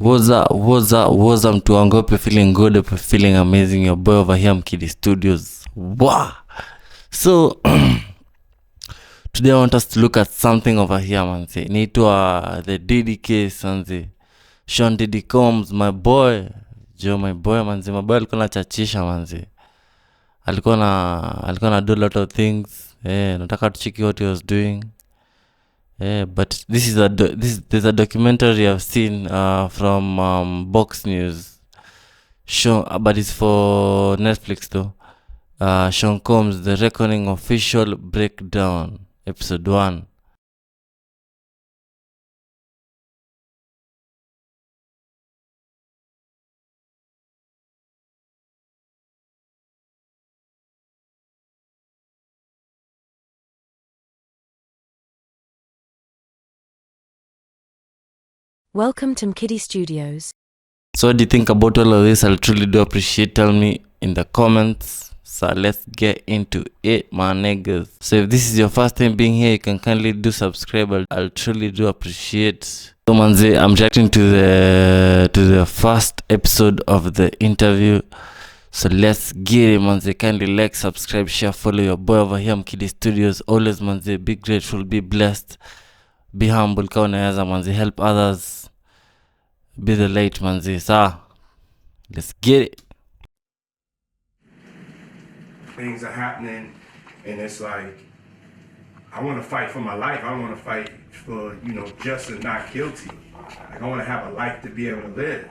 What's up mtu wangu? Hope you're feeling good, hope you're feeling amazing. Your boy over here, Mkidi Studios. Wow. So today I want us to look at something over here, manzi. Inaitwa the Diddy case, manzi. Sean Diddy Combs, my boy manzi. My boy alikuwa anachachisha, manzi. Alikuwa na do a lot of things. Nataka tucheki what he was doing. But there's a documentary I've seen from Box News show, but it's for Netflix though. Sean Combs, The Reckoning Official Breakdown, Episode 1. Welcome to Mkidi Studios. So what do you think about all of this? I'll truly do appreciate. Tell me in the comments. So let's get into it, my niggas. So if this is your first time being here, you can kindly do subscribe. I'll truly do appreciate. So manze, I'm reacting to the first episode of the interview. So let's get it, manze. Kindly like, subscribe, share, follow your boy over here, Mkidi Studios. Always, manze, be grateful, be blessed, be humble. Kaunaweza, manze, help others. Be the light, manze. So let's get it. Things are happening, and it's like, I want to fight for my life. I want to fight for, just and not guilty. Like, I want to have a life to be able to live.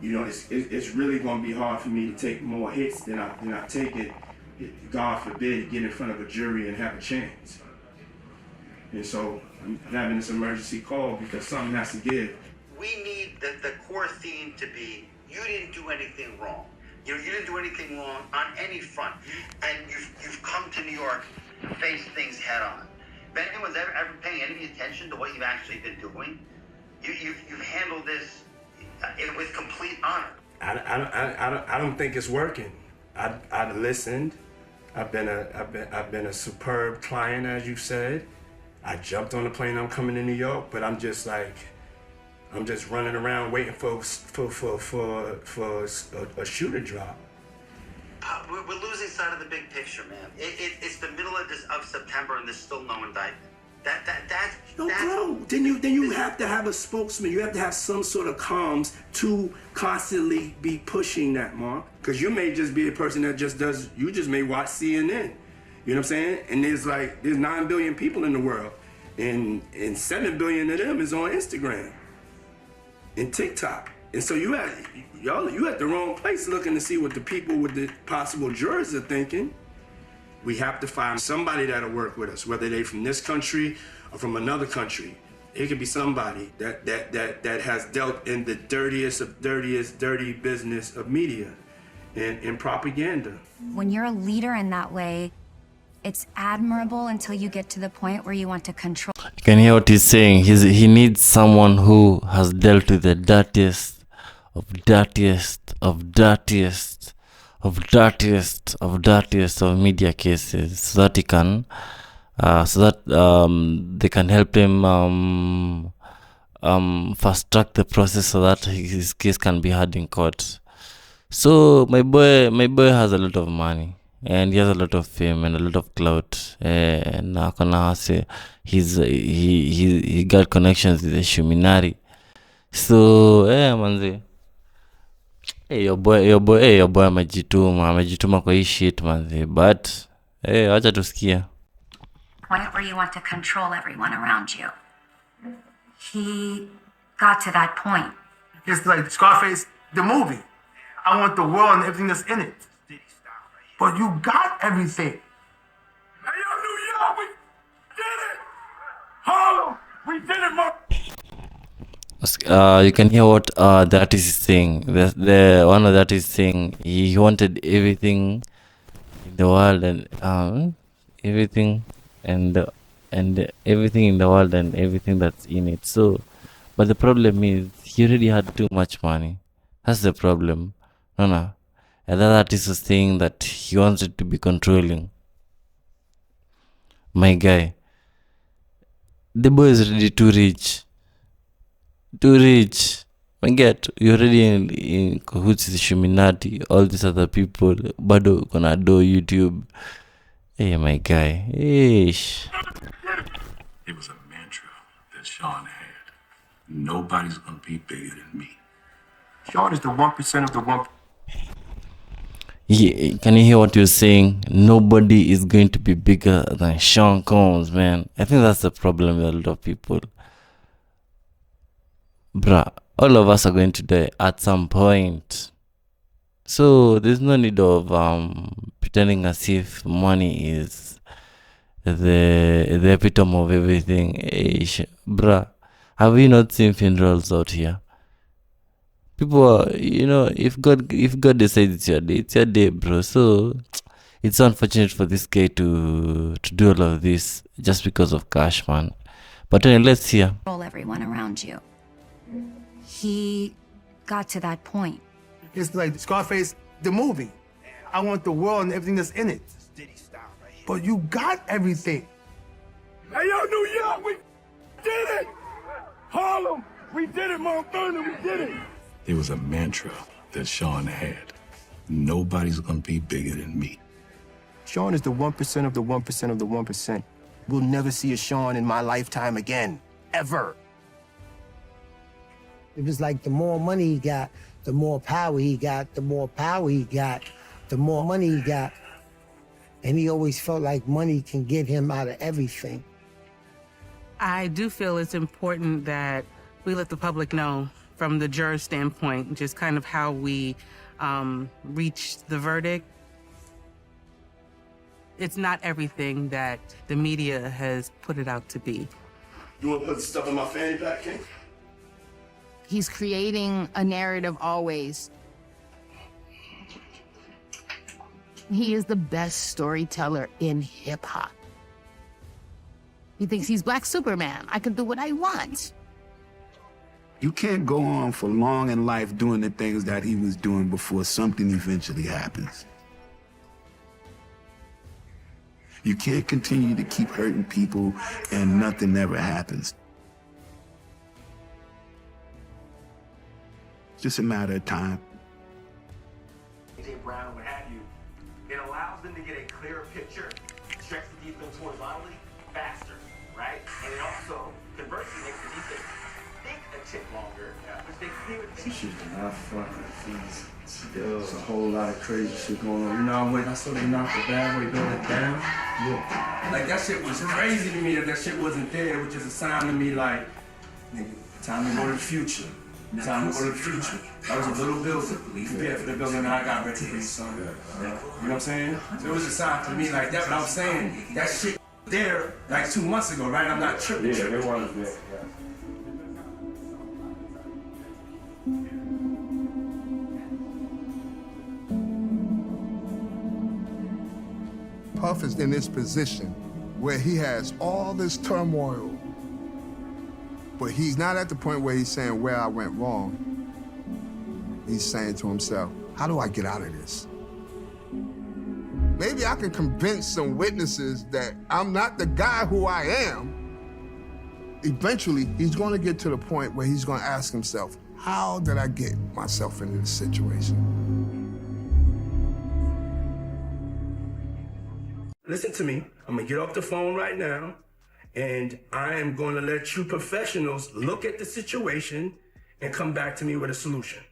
It's really going to be hard for me to take more hits than I take it, God forbid, get in front of a jury and have a chance. And so I'm having this emergency call because something has to give. We need the core theme to be, you didn't do anything wrong. You didn't do anything wrong on any front. And you've come to New York to face things head on. If anyone's ever paying any attention to what you've actually been doing, you've handled this with complete honor. I don't think it's working. I've listened. I've been a superb client, as you said. I jumped on the plane. I'm coming to New York, but I'm just running around waiting for a shoe to drop. We're losing sight of the big picture, man. It's the middle of September and there's still no indictment. That's bro. Then you have to have a spokesman. You have to have some sort of comms to constantly be pushing that, Mark. Because you may just be a person that you just may watch CNN. You know what I'm saying? And there's 9 billion people in the world, and 7 billion of them is on Instagram and TikTok. And so you at the wrong place looking to see what the people with the possible jurors are thinking. We have to find somebody that'll work with us, whether they from this country or from another country. It could be somebody that has dealt in the dirtiest of dirty business of media and propaganda. When you're a leader in that way, it's admirable until you get to the point where you want to control. You can hear what he's saying. He needs someone who has dealt with the dirtiest of media cases, so that he can, they can help him fast track the process so that his case can be heard in court. So my boy has a lot of money. And he has a lot of fame and a lot of clout. And he got connections with the Shuminari. So manze. Your boy amejituma kwa hii shit, manze. But acha tusikia. Point where you want to control everyone around you. He got to that point. It's like Scarface, the movie. I want the world and everything that's in it. But you got everything. Hey, yo, New York, we did it! Harlem, we did it, You can hear what the artist is saying. The one of the artists saying he wanted everything in the world and everything and everything in the world and everything that's in it. So, but the problem is he already had too much money. That's the problem. No. Another artist was saying that he wanted to be controlling. My guy, the boy is already too rich. I get you're already in cahoots with Shuminati, all these other people, bado gonna do YouTube. Hey, my guy. Ish. It was a mantra that Sean had. Nobody's gonna be bigger than me. Sean is the 1% of the 1%. Yeah, can you hear what you're saying? Nobody is going to be bigger than Sean Combs, man. I think that's the problem with a lot of people. Bruh, all of us are going to die at some point. So there's no need of pretending as if money is the epitome of everything. Bruh, have we not seen funerals out here? People are, if God decides it's your day, bro. So it's unfortunate for this guy to do all of this just because of cash, man. But anyway, let's hear. Control everyone around you. He got to that point. It's like Scarface, the movie. I want the world and everything that's in it. But you got everything. Hey, yo, New York, we did it! Harlem, we did it, Mount Vernon, we did it! It was a mantra that Sean had. Nobody's gonna be bigger than me. Sean is the 1% of the 1% of the 1%. We'll never see a Sean in my lifetime again. Ever. It was like the more money he got, the more power he got, the more power he got, the more money he got. And he always felt like money can get him out of everything. I do feel it's important that we let the public know from the juror's standpoint, just kind of how we reached the verdict. It's not everything that the media has put it out to be. You want to put the stuff in my fanny pack, King? He's creating a narrative always. He is the best storyteller in hip hop. He thinks he's Black Superman. I can do what I want. You can't go on for long in life doing the things that he was doing before something eventually happens. You can't continue to keep hurting people and nothing ever happens. It's just a matter of time. AJ Brown, what have you, it allows them to get a clearer picture, stretch the defense horizontally faster, right? And it also, conversely, makes the defense think a tick longer, which they clear the Shit, not fucking fees. There's a whole lot of crazy shit going on. You know, I saw they knocked the bad way build it down. Yeah. Like, that shit was crazy to me that shit wasn't there, which is a sign to me like, nigga, time to go to the future. Time to go to the future. That was a little building. Prepared for the building that I got ready for, son. You know what I'm saying? So it was a sign to me like that, but I'm saying that shit there like 2 months ago, right? I'm not tripping. Yeah, it was there. Yeah. Puff is in this position where he has all this turmoil, but he's not at the point where he's saying where I went wrong. He's saying to himself, how do I get out of this? Maybe I can convince some witnesses that I'm not the guy who I am. Eventually, he's gonna get to the point where he's gonna ask himself, how did I get myself into this situation? Listen to me. I'm gonna get off the phone right now, and I am going to let you professionals look at the situation and come back to me with a solution.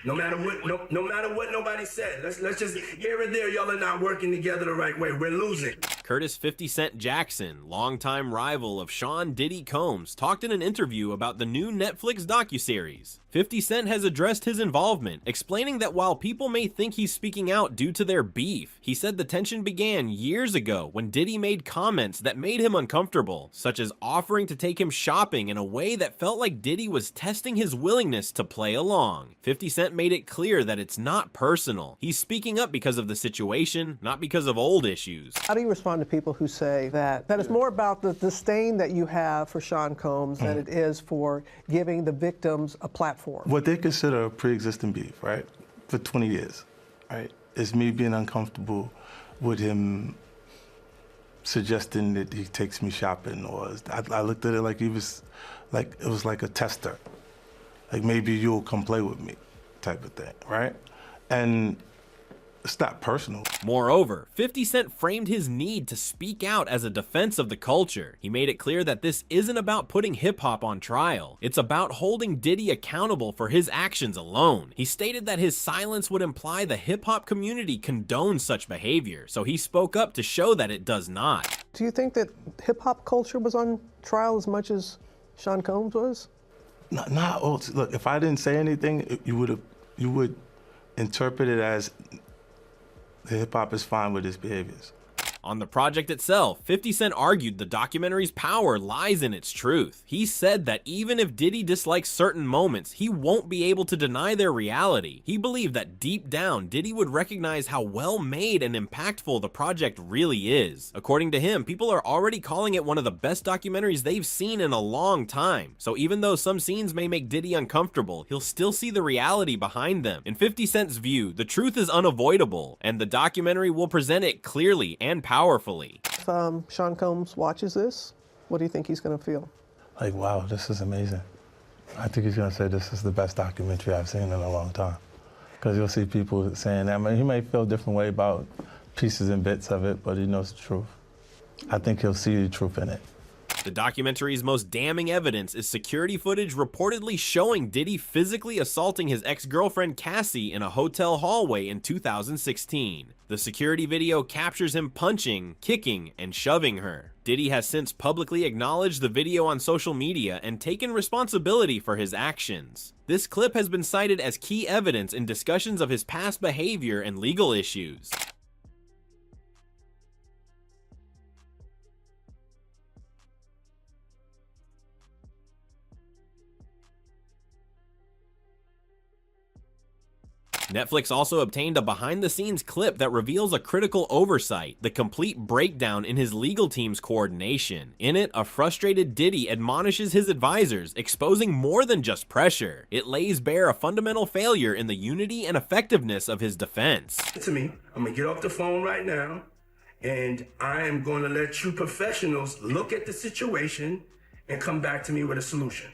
No matter what, no matter what nobody said. Let's just here and there. Y'all are not working together the right way. We're losing. Curtis 50 Cent Jackson, longtime rival of Sean Diddy Combs, talked in an interview about the new Netflix docuseries. 50 Cent has addressed his involvement, explaining that while people may think he's speaking out due to their beef, he said the tension began years ago when Diddy made comments that made him uncomfortable, such as offering to take him shopping in a way that felt like Diddy was testing his willingness to play along. 50 Cent made it clear that it's not personal. He's speaking up because of the situation, not because of old issues. How do you respond to people who say that it's more about the disdain that you have for Sean Combs than it is for giving the victims a platform? What they consider a pre-existing beef, right, for 20 years, right, is me being uncomfortable with him suggesting that he takes me shopping, or I looked at it like he was, like it was like a tester. Like maybe you'll come play with me type of thing, right? And it's not personal. Moreover, 50 Cent framed his need to speak out as a defense of the culture. He made it clear that this isn't about putting hip-hop on trial. It's about holding Diddy accountable for his actions alone. He stated that his silence would imply the hip-hop community condones such behavior, so he spoke up to show that it does not. Do you think that hip-hop culture was on trial as much as Sean Combs was? Not all. Look, if I didn't say anything, you would interpret it as hip hop is fine with his behaviors. On the project itself, 50 Cent argued the documentary's power lies in its truth. He said that even if Diddy dislikes certain moments, he won't be able to deny their reality. He believed that deep down, Diddy would recognize how well made and impactful the project really is. According to him, people are already calling it one of the best documentaries they've seen in a long time. So even though some scenes may make Diddy uncomfortable, he'll still see the reality behind them. In 50 Cent's view, the truth is unavoidable, and the documentary will present it clearly and powerfully. If Sean Combs watches this, what do you think he's going to feel? Like, wow, this is amazing. I think he's going to say this is the best documentary I've seen in a long time. Because you'll see people saying that. I mean, he may feel a different way about pieces and bits of it, but he knows the truth. I think he'll see the truth in it. The documentary's most damning evidence is security footage reportedly showing Diddy physically assaulting his ex-girlfriend Cassie in a hotel hallway in 2016. The security video captures him punching, kicking, and shoving her. Diddy has since publicly acknowledged the video on social media and taken responsibility for his actions. This clip has been cited as key evidence in discussions of his past behavior and legal issues. Netflix also obtained a behind-the-scenes clip that reveals a critical oversight, the complete breakdown in his legal team's coordination. In it, a frustrated Diddy admonishes his advisors, exposing more than just pressure. It lays bare a fundamental failure in the unity and effectiveness of his defense. To me, I'm gonna get off the phone right now, and I am going to let you professionals look at the situation and come back to me with a solution.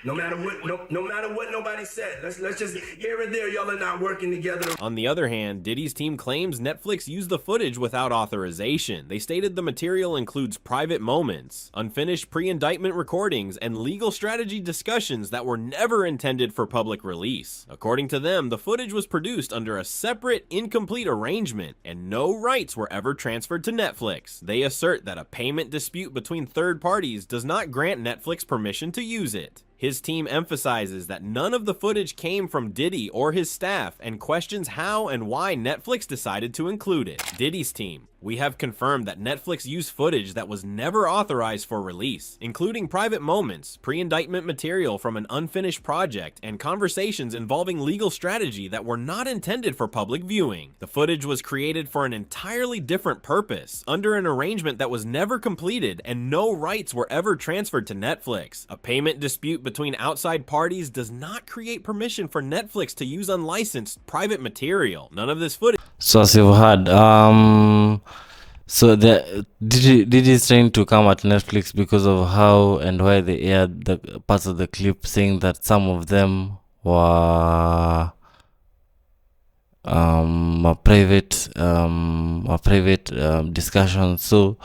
No matter what, no matter what nobody said. Let's just here and there, y'all are not working together. On the other hand, Diddy's team claims Netflix used the footage without authorization. They stated the material includes private moments, unfinished pre-indictment recordings, and legal strategy discussions that were never intended for public release. According to them, the footage was produced under a separate, incomplete arrangement, and no rights were ever transferred to Netflix. They assert that a payment dispute between third parties does not grant Netflix permission to use it. His team emphasizes that none of the footage came from Diddy or his staff and questions how and why Netflix decided to include it. Diddy's team: we have confirmed that Netflix used footage that was never authorized for release, including private moments, pre-indictment material from an unfinished project, and conversations involving legal strategy that were not intended for public viewing. The footage was created for an entirely different purpose, under an arrangement that was never completed, and no rights were ever transferred to Netflix. A payment dispute between outside parties does not create permission for Netflix to use unlicensed private material. None of this footage. So as you've heard, so Diddy's trying to come at Netflix because of how and why they aired the parts of the clip, saying that some of them were private discussions. So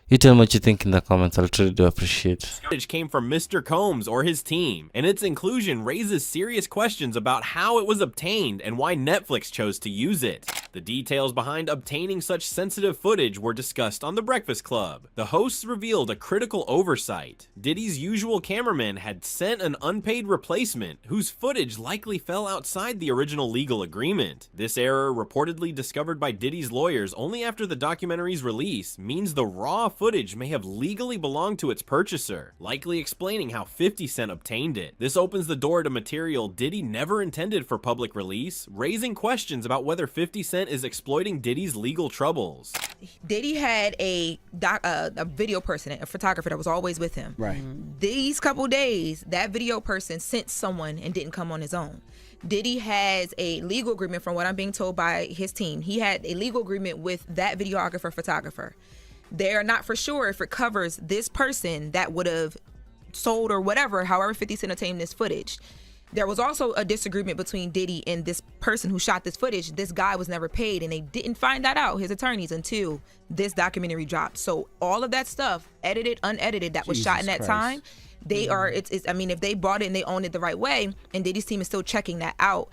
you tell me what you think in the comments. I'll truly do appreciate. Footage came from Mr. Combs or his team, and its inclusion raises serious questions about how it was obtained and why Netflix chose to use it. The details behind obtaining such sensitive footage were discussed on The Breakfast Club. The hosts revealed a critical oversight. Diddy's usual cameraman had sent an unpaid replacement, whose footage likely fell outside the original legal agreement. This error, reportedly discovered by Diddy's lawyers only after the documentary's release, means the raw footage may have legally belonged to its purchaser, likely explaining how 50 Cent obtained it. This opens the door to material Diddy never intended for public release, raising questions about whether 50 Cent is exploiting Diddy's legal troubles. Diddy had a video person, a photographer that was always with him. Right. These couple days, that video person sent someone and didn't come on his own. Diddy has a legal agreement, from what I'm being told by his team. He had a legal agreement with that videographer, photographer. They're not for sure if it covers this person that would have sold or whatever, however 50 Cent obtained this footage. There was also a disagreement between Diddy and this person who shot this footage. This guy was never paid, and they didn't find that out, his attorneys, until this documentary dropped. So all of that stuff, edited, unedited, that was shot in that time, they are, I mean, if they bought it and they own it the right way, and Diddy's team is still checking that out,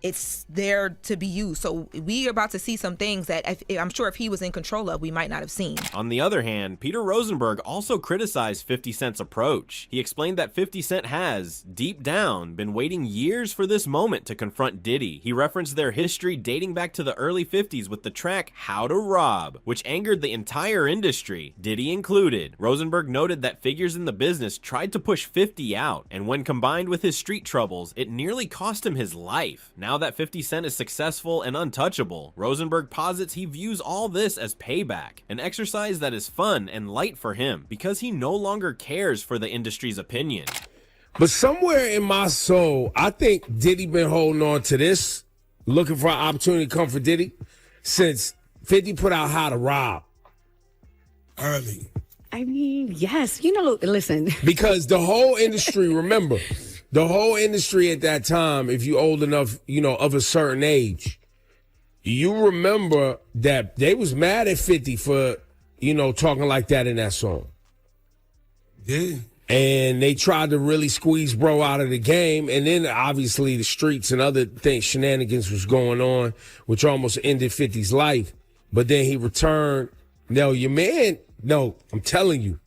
it's there to be used. So we are about to see some things that I'm sure if he was in control of, we might not have seen. On the other hand, Peter Rosenberg also criticized 50 Cent's approach. He explained that 50 Cent has, deep down, been waiting years for this moment to confront Diddy. He referenced their history dating back to the early 50s with the track How to Rob, which angered the entire industry, Diddy included. Rosenberg noted that figures in the business tried to push 50 out, and when combined with his street troubles, it nearly cost him his life. Now that 50 Cent is successful and untouchable, Rosenberg posits he views all this as payback, an exercise that is fun and light for him because he no longer cares for the industry's opinion. But somewhere in my soul, I think Diddy been holding on to this, looking for an opportunity to come for Diddy, since 50 put out How to Rob early. I mean, yes, you know, listen. Because the whole industry, remember, the whole industry at that time, if you old enough, you know, of a certain age, you remember that they was mad at 50 for, you know, talking like that in that song. Yeah. And they tried to really squeeze bro out of the game. And then obviously the streets and other things, shenanigans was going on, which almost ended 50's life. But then he returned. No, your man, no, I'm telling you.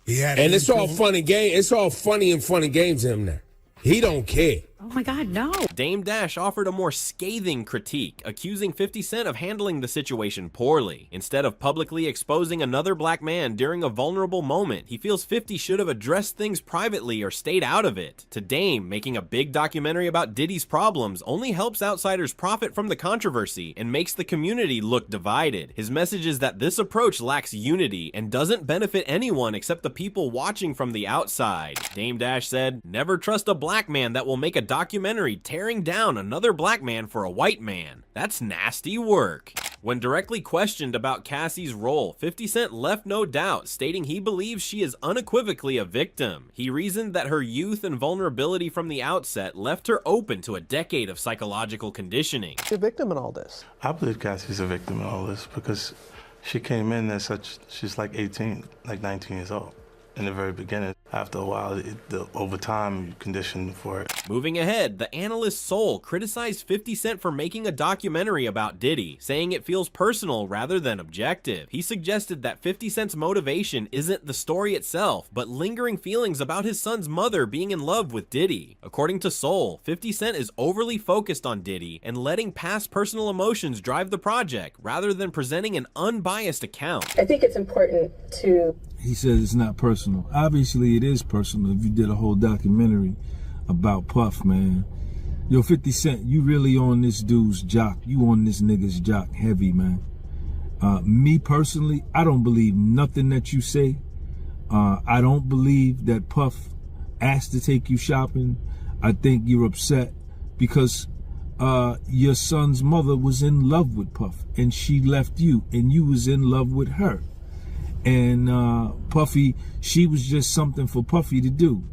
And it's all fun and game. It's all funny and fun and games to him now. He don't care. Oh my God, no. Dame Dash offered a more scathing critique, accusing 50 Cent of handling the situation poorly. Instead of publicly exposing another black man during a vulnerable moment, he feels 50 should have addressed things privately or stayed out of it. To Dame, making a big documentary about Diddy's problems only helps outsiders profit from the controversy and makes the community look divided. His message is that this approach lacks unity and doesn't benefit anyone except the people watching from the outside. Dame Dash said, "Never trust a black man that will make a documentary tearing down another black man for a white man. That's nasty work." When directly questioned about Cassie's role, 50 Cent left no doubt, stating he believes she is unequivocally a victim. He reasoned that her youth and vulnerability from the outset left her open to a decade of psychological conditioning. The victim in all this? I believe Cassie's a victim in all this because she came in as such, she's like 18, like 19 years old. In the very beginning. After a while, over time, you condition for it. Moving ahead, the analyst Soul criticized 50 Cent for making a documentary about Diddy, saying it feels personal rather than objective. He suggested that 50 Cent's motivation isn't the story itself, but lingering feelings about his son's mother being in love with Diddy. According to Soul, 50 Cent is overly focused on Diddy and letting past personal emotions drive the project, rather than presenting an unbiased account. I think it's important to... He says it's not personal. Obviously, it is personal if you did a whole documentary about Puff, man. Yo, 50 Cent, you really on this dude's jock. You on this nigga's jock heavy, man. Me personally, I don't believe nothing that you say. I don't believe that Puff asked to take you shopping. I think you're upset because your son's mother was in love with Puff and she left you and you was in love with her. And Puffy, she was just something for Puffy to do.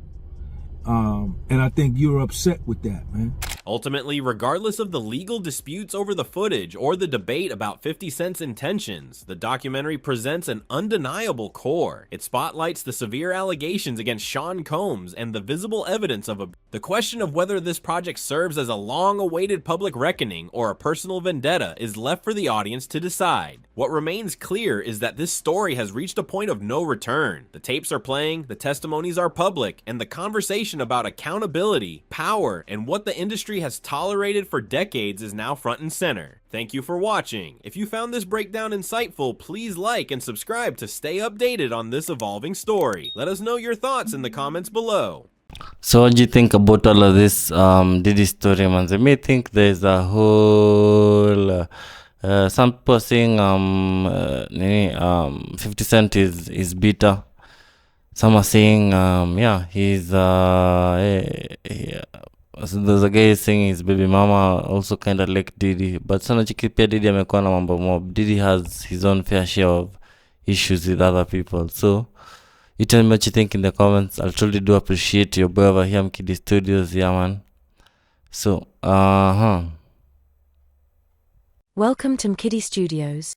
And I think you're upset with that, man. Ultimately, regardless of the legal disputes over the footage or the debate about 50 Cent's intentions, the documentary presents an undeniable core. It spotlights the severe allegations against Sean Combs and the visible evidence of the question of whether this project serves as a long-awaited public reckoning or a personal vendetta is left for the audience to decide. What remains clear is that this story has reached a point of no return. The tapes are playing, the testimonies are public, and the conversation about accountability, power, and what the industry has tolerated for decades is now front and center. Thank you for watching. If you found this breakdown insightful, please like and subscribe to stay updated on this evolving story. Let us know your thoughts in the comments below. So what do you think about all of this Diddy story, man? I may think there's a whole some people saying 50 Cent is bitter. Some are saying yeah, he's so there's a guy saying his baby mama also kind of like Diddy, but sana chiki pia Diddy amekuwa na mambo mob. Diddy has his own fair share of issues with other people. So You tell me what you think in the comments. I'll truly do appreciate your boy over here, Mkidi Studios. Yeah, man. So, Welcome to Mkidi Studios.